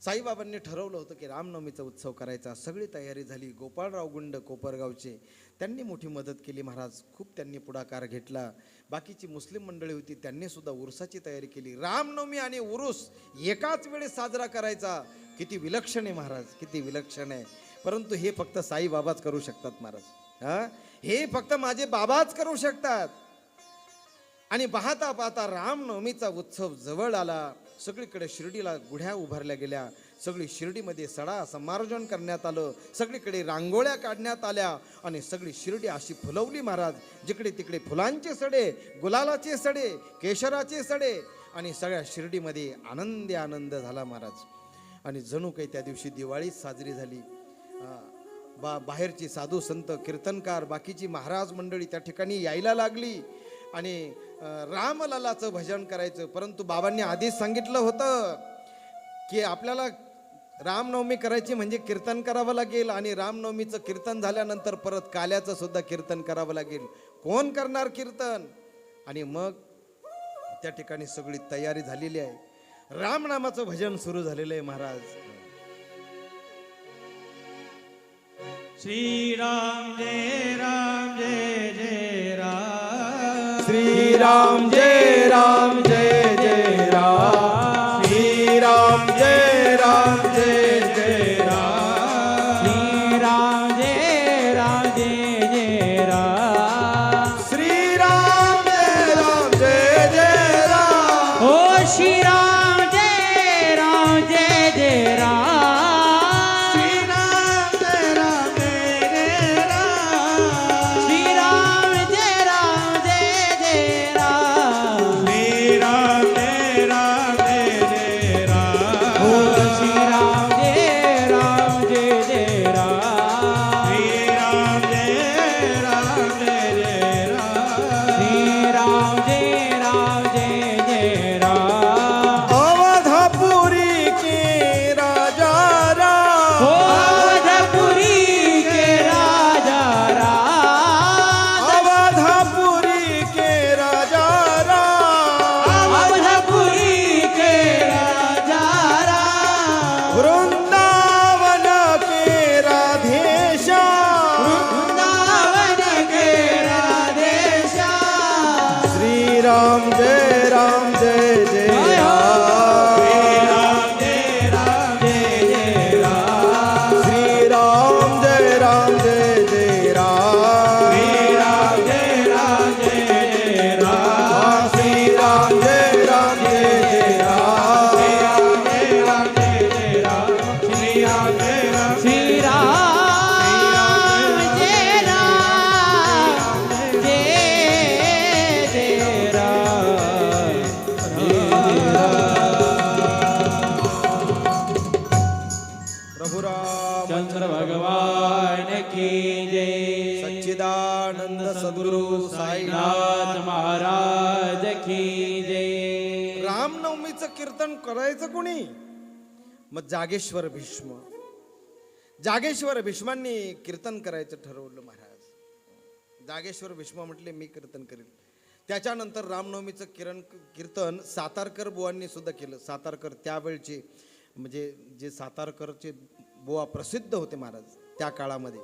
साईबाबांनी ठरवलं होतं की रामनवमीचा उत्सव करायचा. सगळी तयारी झाली. गोपाळराव गुंड कोपरगावचे त्यांनी मोठी मदत केली महाराज, खूप त्यांनी पुढाकार घेतला. बाकीची मुस्लिम मंडळी होती त्यांनी सुद्धा उरुसाची तयारी केली. रामनवमी आणि उरुस एकाच वेळेस साजरा करायचा. किती विलक्षण आहे महाराज, किती विलक्षण आहे. परंतु हे फक्त साईबाबाच करू शकतात महाराज. हे फक्त माझे बाबाच करू शकतात. आणि पाहता पाहता रामनवमीचा उत्सव जवळ आला. सगळीकडे शिर्डीला गुढ्या उभारल्या गेल्या. सगळी शिर्डीमध्ये सडा समार्जन करण्यात आलं. सगळीकडे रांगोळ्या काढण्यात आल्या आणि सगळी शिर्डी अशी फुलवली महाराज. जिकडे तिकडे फुलांचे सडे, गुलालाचे सडे, केशराचे सडे आणि सगळ्या शिर्डीमध्ये आनंदी आनंद झाला महाराज. आणि जणू काही त्या दिवशी दिवाळीच साजरी झाली. बाहेरची साधू संत कीर्तनकार बाकीची महाराज मंडळी त्या ठिकाणी यायला लागली आणि रामललाचं भजन करायचं. परंतु बाबांनी आधीच सांगितलं होतं की आपल्याला रामनवमी करायची म्हणजे कीर्तन करावं लागेल आणि रामनवमीचं कीर्तन झाल्यानंतर परत काल्याचं सुद्धा कीर्तन करावं लागेल. कोण करणार कीर्तन? आणि मग त्या ठिकाणी सगळी तयारी झालेली आहे. रामनामाचं भजन सुरू झालेलं आहे महाराज. श्री राम जय जय राम, श्री राम जय जय राम, श्री राम जय जय राम, श्री राम जय जय राम, श्री राम जय जय राम, ओ श्री राम जय जय राम, राम जय जय राम, श्री राम जय जय राम, श्री राम जय जय की जय. रामनवमीचं कीर्तन करायचं कोणी? मग जागेश्वर भीष्म. जागेश्वर भीष्मांनी कीर्तन करायचं ठरवलं महाराज. जागेश्वर भीष्म म्हटले मी कीर्तन करेल. त्याच्यानंतर रामनवमीचं कीर्तन सातारकर बुवांनी सुद्धा केलं. सातारकर त्यावेळचे म्हणजे जे सातारकरचे बुवा प्रसिद्ध होते महाराज त्या काळामध्ये,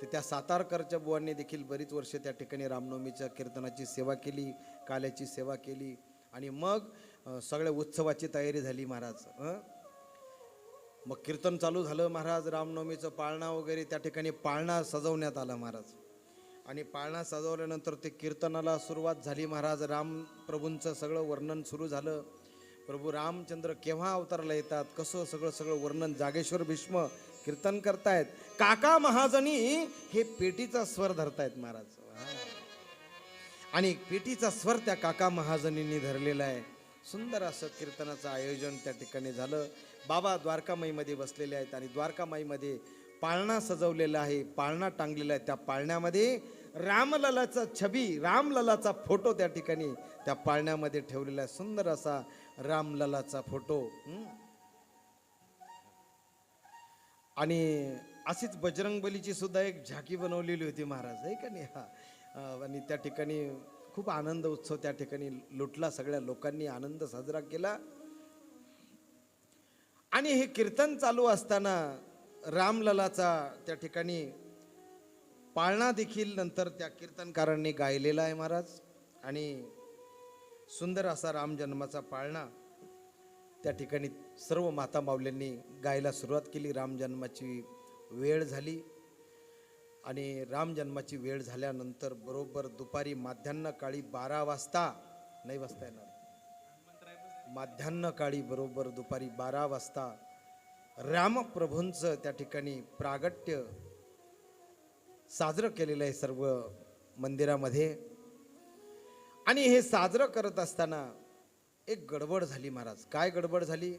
तर त्या सातारकरच्या बुवांनी देखील बरीच वर्ष त्या ठिकाणी रामनवमीच्या कीर्तनाची सेवा केली, काल्याची सेवा केली. आणि मग सगळ्या उत्सवाची तयारी झाली महाराज. मग कीर्तन चालू झालं महाराज. रामनवमीचं पाळणा वगैरे त्या ठिकाणी पाळणा सजवण्यात आला महाराज. आणि पाळणा सजवल्यानंतर ते कीर्तनाला सुरुवात झाली महाराज. राम प्रभूंचं सगळं वर्णन सुरू झालं. प्रभू रामचंद्र केव्हा अवताराला येतात, कसं सगळं वर्णन जागेश्वर भीष्म कीर्तन करतायत. काका महाजनी हे पेटीचा स्वर धरतायत महाराज. आणि पेटीचा स्वर त्या काका महाजनींनी धरलेला आहे. सुंदर असं कीर्तनाचं आयोजन त्या ठिकाणी झालं. बाबा द्वारकामाईमध्ये बसलेले आहेत आणि द्वारकामाईमध्ये पाळणा सजवलेला आहे, पाळणा टांगलेला आहे. त्या पाळण्यामध्ये रामललाचा छबी, रामललाचा फोटो त्या ठिकाणी त्या पाळण्यामध्ये ठेवलेला आहे. सुंदर असा रामललाचा फोटो. आणि अशीच बजरंगबलीची सुद्धा एक झाकी बनवलेली होती महाराज, आहे का नाही? आणि त्या ठिकाणी खूप आनंद उत्सव त्या ठिकाणी लुटला. सगळ्या लोकांनी आनंद साजरा केला. आणि हे कीर्तन चालू असताना रामललाचा त्या ठिकाणी पाळणा देखील नंतर त्या कीर्तनकारांनी गायलेला आहे महाराज. आणि सुंदर असा राम जन्माचा पाळणा त्या ठिकाणी सर्व माता माऊल्यांनी गायला सुरुवात केली. राम जन्माची वेळ झाली आणि राम जन्माची वेळ झाल्यानंतर बरोबर दुपारी माध्यान्ह काळी 12 वाजता, नाही वाजता येणार, माध्यान्ह काळी बरोबर दुपारी 12 वाजता रामप्रभूंचं त्या ठिकाणी प्रागट्य साजरं केलेलं आहे सर्व मंदिरामध्ये. आणि हे साजरं करत असताना एक गडबड झाली महाराज. काय गडबड झाली?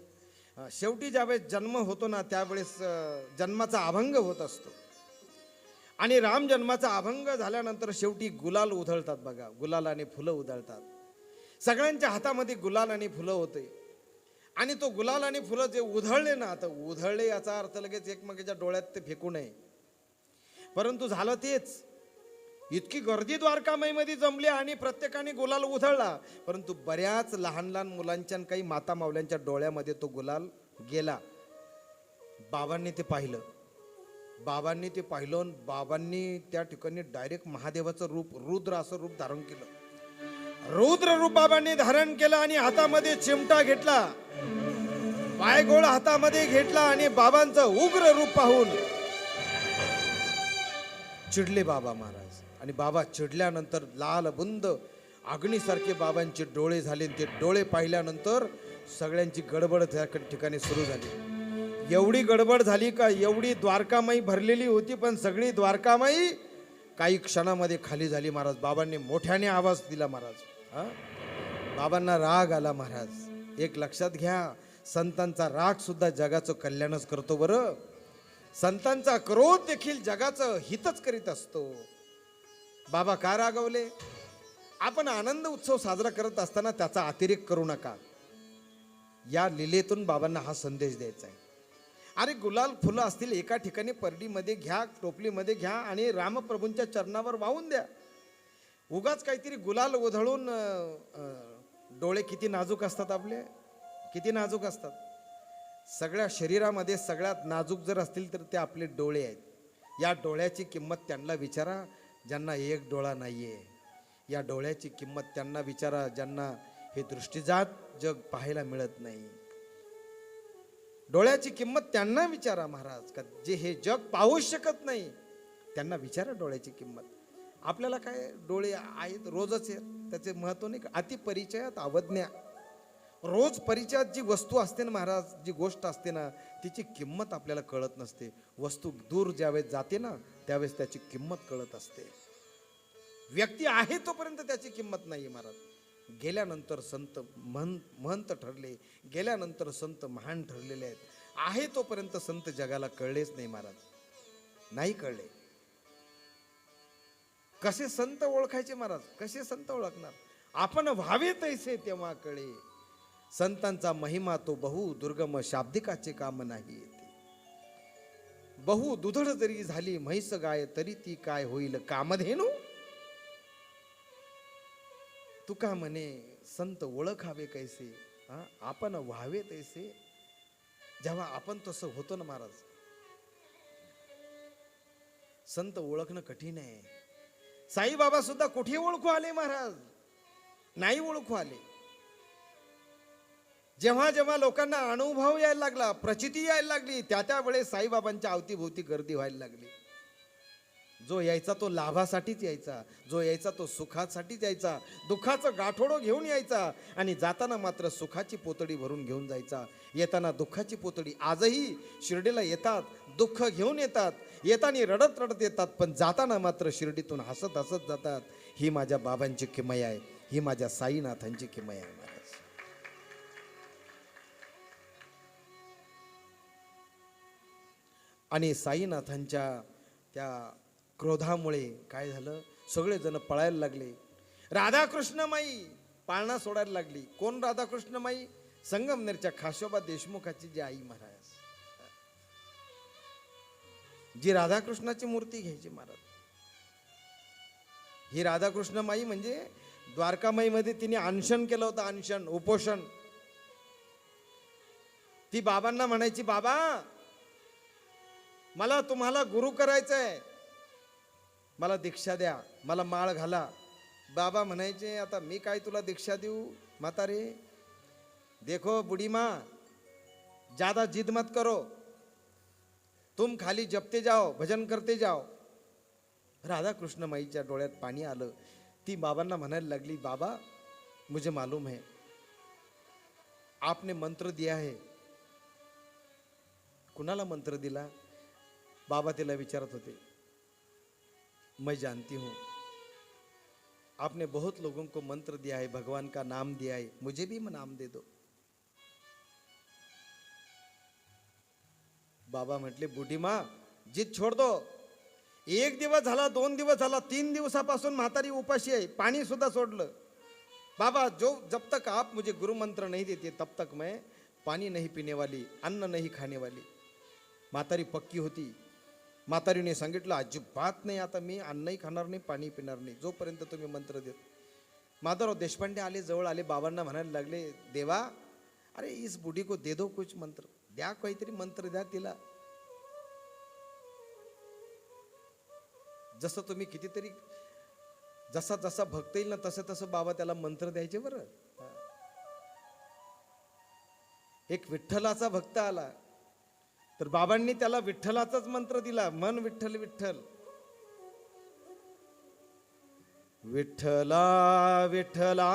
शेवटी ज्यावेळेस जन्म होतो ना त्यावेळेस जन्माचा अभंग होत असतो. आणि राम जन्माचा अभंग झाल्यानंतर शेवटी गुलाल उधळतात बघा, गुलाल आणि फुलं उधळतात. सगळ्यांच्या हातामध्ये गुलाल आणि फुलं होते. आणि तो गुलाल आणि फुलं जे उधळले ना, तर उधळले याचा अर्थ लगेच एकमेकाच्या डोळ्यात ते फेकू नये. परंतु झालं तेच. इतकी गर्दी द्वारकामाईमध्ये जमली आणि प्रत्येकाने गुलाल उधळला, परंतु बऱ्याच लहान लहान मुलांच्या आणि काही माता मावल्यांच्या डोळ्यामध्ये तो गुलाल गेला. बाबांनी ते पाहिलं. बाबांनी ते पाहिलं. बाबांनी त्या ठिकाणी डायरेक्ट महादेवाचं रूप, रुद्र असं रूप धारण केलं. रुद्र रूप बाबांनी धारण केलं आणि हातामध्ये चिमटा घेतला, पायगोळ हातामध्ये घेतला. आणि बाबांचं उग्र रूप पाहून चिडले बाबा महाराज. आणि बाबा चिडल्यानंतर लाल बुंद अग्नीसारखे बाबांचे डोळे झाले. ते डोळे पाहिल्यानंतर सगळ्यांची गडबड त्या ठिकाणी सुरू झाली. एवढी गडबड झाली का एवढी द्वारकामाई भरलेली होती, पण सगळी द्वारकामाई काही क्षणामध्ये खाली झाली महाराज. बाबांनी मोठ्याने आवाज दिला महाराज. बाबांना राग आला महाराज. एक लक्षात घ्या, संतांचा राग सुद्धा जगाचं कल्याणच करतो बरं. संतांचा क्रोध देखील जगाचं हितच करीत असतो. बाबा का रागवले? आपण आनंद उत्सव साजरा करत असताना त्याचा अतिरेक करू नका. या लीलेतून बाबांना हा संदेश द्यायचा आहे. अरे गुलाल फुलं असतील एका ठिकाणी परडीमध्ये घ्या, टोपलीमध्ये घ्या आणि रामप्रभूंच्या चरणावर वाहून द्या. उगाच काहीतरी गुलाल उधळून डोळे किती नाजूक असतात आपले, किती नाजूक असतात. सगळ्या शरीरामध्ये सगळ्यात नाजूक जर असतील तर ते आपले डोळे आहेत. या डोळ्याची किंमत त्यांना विचारा ज्यांना एक डोळा नाहीये. या डोळ्याची किंमत त्यांना विचारा ज्यांना हे दृष्टीजात जग पाहायला मिळत नाही. डोळ्याची किंमत त्यांना विचारा महाराज, का जे हे जग पाहू शकत नाही त्यांना विचारा डोळ्याची किंमत. आपल्याला काय डोळे आहेत, रोजच आहेत, त्याचे महत्व नाही. अति परिचयात अवज्ञा. रोज परिचयात जी वस्तू असते ना महाराज, जी गोष्ट असते ना, तिची किंमत आपल्याला कळत नसते. वस्तू दूर ज्यावेळेस जाते ना त्यावेळेस त्याची किंमत कळत असते. व्यक्ती आहे तोपर्यंत त्याची किंमत नाही महाराज. गेल्यानंतर संत महंत ठरले, गेल्यानंतर संत महान ठरलेले आहेत. आहे तोपर्यंत संत जगाला कळलेच नाही महाराज, नाही कळले. कसे संत ओळखायचे महाराज? कसे संत ओळखणार? आपण व्हावे तैसे तेव्हा कळे. संतांचा महिमा तो बहु दुर्गम, शाब्दिकाचे काम नाही येते. बहु दुधड जरी झाली म्हैस गाय, तरी ती काय होईल कामधेनू. तुका म्हणे संत ओळखावे कैसे, आपण व्हावे तैसे. जेव्हा आपण तसं होतो ना महाराज, संत ओळखणं कठीण आहे. साईबाबा सुद्धा कुठे ओळखू आले महाराज, नाही ओळखू आले. जेव्हा जेव्हा लोकांना अनुभव यायला लागला, प्रचिती यायला लागली, त्या वेळेस साईबाबांच्या अवतीभोवती गर्दी व्हायला लागली. जो यायचा तो लाभासाठीच यायचा, जो यायचा तो सुखासाठीच यायचा, दुःखाचं गाठोडं घेऊन यायचा आणि जाताना मात्र सुखाची पोतडी भरून घेऊन जायचा. येताना दुःखाची पोतडी. आजही शिर्डीला येतात, दुःख घेऊन येतात, येताना रडत रडत येतात, पण जाताना मात्र शिर्डीतून हसत हसत जातात. ही माझ्या बाबांची किमया आहे, ही माझ्या साईनाथांची किमया आहे महाराज. आणि साईनाथांच्या त्या क्रोधामुळे काय झालं, सगळेजण पळायला लागले. राधाकृष्णमाई पाळणा सोडायला लागली. कोण राधाकृष्णमाई? संगमनेरच्या खाशोबा देशमुखाची जी आई महाराज, जी राधाकृष्णाची मूर्ती घ्यायची महाराज. ही राधाकृष्णमाई म्हणजे द्वारकामाईमध्ये तिने अनशन केलं होतं, अनशन, उपोषण. ती बाबांना म्हणायची, बाबा मला तुम्हाला गुरु करायचंय, मला दीक्षा द्या, मला माळ घाला. बाबा म्हणायचे, आता मी काय तुला दीक्षा देऊ म्हातारे. देखो बुढ़ी माँ, ज्यादा जिद मत करो, तुम खाली जपते जाओ, भजन करते जाओ. राधाकृष्ण माईच्या डोळ्यात पाणी आलं. ती बाबांना म्हणायला लागली, बाबा मुझे मालूम है आपने मंत्र दिया है. कुणाला मंत्र दिला? बाबा तिला विचारत होते. मैं जानती हूँ आपने बहुत लोगों को मंत्र दिया है, भगवान का नाम दिया है, मुझे भी नाम दे दो. बाबा म्हटले, बुढ़ी माँ जिद छोड़ दो. एक दिवस झाला, 2 दिवस झाला, 3 दिवसापासून म्हातारी उपाशी आहे, पाणी सुद्धा सोडलं. बाबा जब तक आप मुझे गुरु मंत्र नहीं देते तब तक मैं पानी नहीं पीने वाली, अन्न नहीं खाने वाली. म्हातारी पक्की होती. म्हातारीने सांगितलं, अजिबात नाही, आता मी अन्नही खाणार नाही, पाणी पिणार नाही, जोपर्यंत तुम्ही मंत्र देत. माधवराव देशपांडे आले, जवळ आले, बाबांना म्हणायला लागले, देवा अरे इस बुढ़ी को दे दो कुछ मंत्र, द्या काहीतरी मंत्र द्या तिला. जसं तुम्ही कितीतरी, जसा जसा भक्त येईल ना तसं तसं बाबा त्याला मंत्र द्यायचे बरं. एक विठ्ठलाचा भक्त आला तर बाबांनी त्याला विठ्ठलाचाच मंत्र दिला, मन विठ्ठल विठ्ठल. विठ्ठला विठ्ठला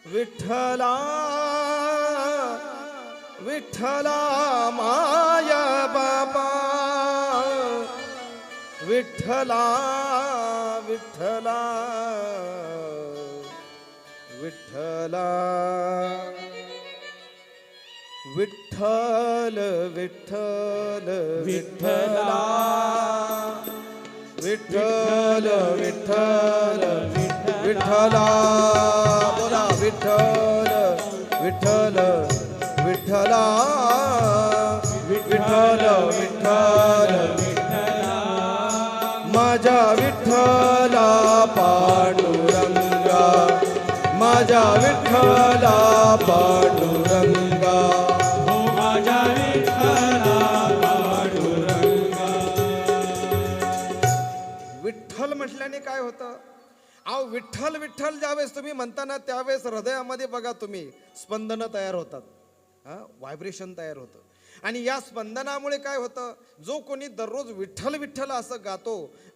विठ्ठला विठ्ठला माया बाबा, विठ्ठला विठ्ठला विठ्ठला विठ्ठल विठ्ठल विठ्ठला विठ्ठल विठ्ठल विठ्ठला. बोला विठ्ठल विठ्ठल विठ्ठला विठ्ठल विठ्ठल माझ्या विठ्ठला पांडुरंगा, माझ्या विठ्ठला पांडुरंगा, माझ्या विठ्ठला पांडुरंगा. विठ्ठल म्हटल्याने काय होतं? अहो विठ्ठल विठ्ठल ज्यावेळेस तुम्ही म्हणताना त्यावेळेस हृदयामध्ये बघा तुम्ही स्पंदनं तयार होतात, व्हायब्रेशन तयार होतं. आणि या स्पंदनामुळे काय होतं, जो कोणी दररोज विठ्ठल विठ्ठल असं गातो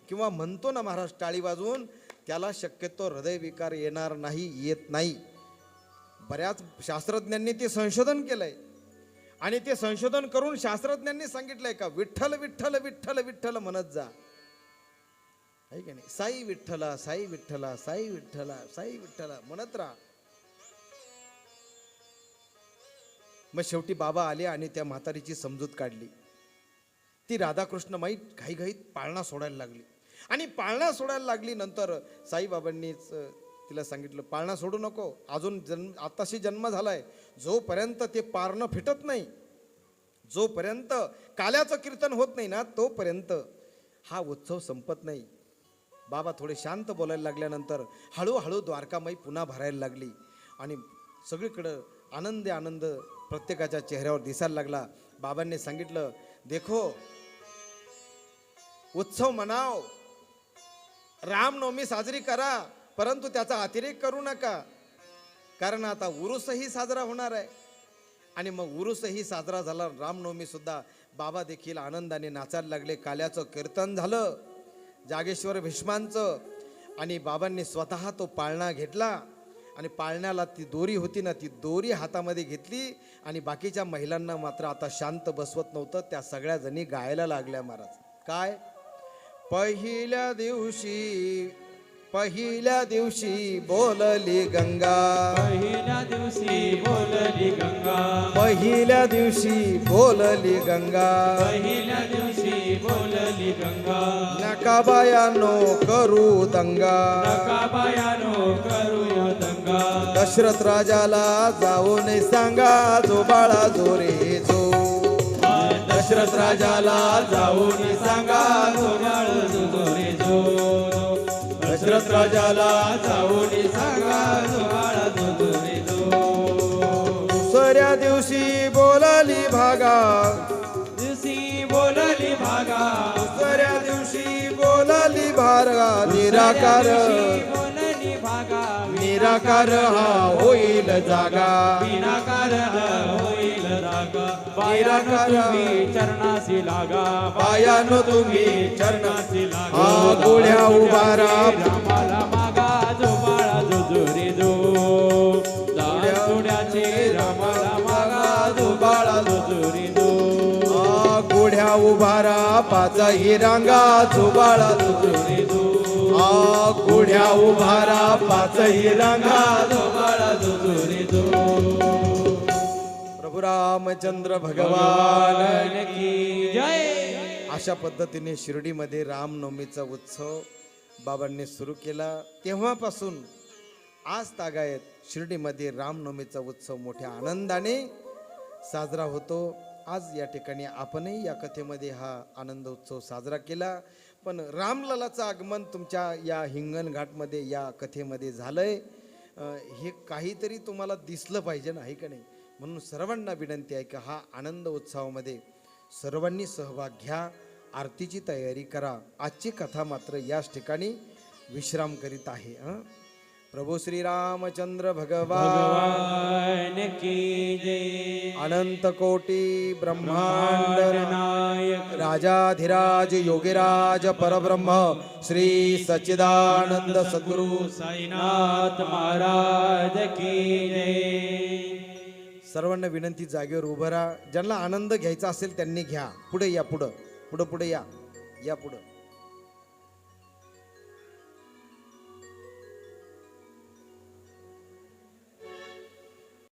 किंवा म्हणतो ना महाराज टाळी वाजवून, त्याला शक्यतो हृदयविकार येणार नाही, येत नाही. बऱ्याच शास्त्रज्ञांनी ते संशोधन केलंय आणि ते संशोधन करून शास्त्रज्ञांनी सांगितलंय का विठ्ठल विठ्ठल विठ्ठल विठ्ठल म्हणत जा, आहे की नाही. साई विठ्ठला साई विठ्ठला साई विठ्ठला साई विठ्ठला म्हणत राहा. मग शेवटी बाबा आले आणि त्या म्हातारीची समजूत काढली. ती राधाकृष्ण माई घाईघाईत पाळणा सोडायला लागली आणि पाळणा सोडायला लागली. नंतर साईबाबांनीच तिला सांगितलं पाळणा सोडू नको, अजून आताशी जन्म झालाय, जोपर्यंत ते पारणं फिटत नाही, जोपर्यंत काल्याचं कीर्तन होत नाही ना, तोपर्यंत हा उत्सव संपत नाही. बाबा थोडे शांत बोलायला लागल्यानंतर हळूहळू द्वारकामाई पुन्हा भरायला लागली आणि सगळीकडं आनंद आनंद प्रत्येकाच्या चेहऱ्यावर दिसायला लागला. बाबांनी सांगितलं, देखो उत्सव मनाव, रामनवमी साजरी करा, परंतु त्याचा अतिरेक करू नका, कारण आता उरूसही साजरा होणार आहे. आणि मग उरूसही साजरा झाला, रामनवमी सुद्धा. बाबा देखील आनंदाने नाचायला लागले. काल्याचं कीर्तन झालं, जागेश्वर भीष्मांचं, आणि बाबांनी स्वतः तो पाळणा घेतला आणि पाळण्याला ती दोरी होती ना, ती दोरी हातामध्ये घेतली आणि बाकीच्या महिलांना मात्र आता शांत बसवत नव्हतं. त्या सगळ्या जणी गायला लागल्या महाराज. काय? पहिल्या दिवशी बोलली गंगा, पहिल्या दिवशी बोलली गंगा, पहिल्या दिवशी बोलली गंगा, पहिल्या दिवशी बोलली गंगा. नका बायानो करू दंगा, नका बायानो करूया दंगा. दशरथ राजाला जाऊन सांगा, जो बाळा जो रे जो. दशरथ राजाला जाऊन सांगा, जो बाळा जो रे जो. दशरथ राजाला जाऊन सांगा, जो बाळा जो रे जो. दुसऱ्या दिवशी बोलाली भागा, दिवशी बोलली भागा, दुसऱ्या दिवशी बोलाली भागा. निराकार बोलली भागा, निराकार हा होईल जागा, निराकार होईल जागा. बायानो तुम्ही चरणासी लागा, बायानो तुम्ही चरणासी लागा. हा गोळ्या उभारा, रामाला मागा, जो बाळा जो जो रे जो. जोड्याचे रामाला मागा, जो बाळा जो जो रे जो. गोढ्या उभारा, पाचही रांगा, जो बाळा जो जो रे जो. गोढ्या उभारा, पाचही रांगा, जो बाळा जो जो रे जो. प्रभू रामचंद्र भगवान की जय. अशा पद्धतीने शिर्डीमध्ये रामनवमीचा उत्सव बाबांनी सुरू केला. तेव्हापासून आज तागायत शिर्डीमध्ये रामनवमीचा उत्सव मोठ्या आनंदाने साजरा होतो. आज या ठिकाणी आपणही या कथेमध्ये हा आनंद उत्सव साजरा केला. पण रामललाचं आगमन तुमच्या या हिंगण घाटमध्ये या कथेमध्ये झालंय, हे काहीतरी तुम्हाला दिसलं पाहिजे ना, आहे का नाही? म्हणून सर्वांना विनंती आहे की हा आनंद उत्सवामध्ये सर्वांनी सहभाग घ्या, आरतीची तयारी करा. आजची कथा मात्र याच ठिकाणी विश्राम करीत आहे. प्रभू श्री रामचंद्र भगवान की जय. अनंत कोटी ब्रह्मांड नायक राजाधिराज योगीराज परब्रह्म श्री सच्चिदानंद सद्गुरु साईनाथ महाराज की जय. सर्वांना विनंती, जागेवर उभं राहा. ज्यांना आनंद घ्यायचा असेल त्यांनी घ्या. पुढे या, पुढं पुढं पुढे या, या पुढं.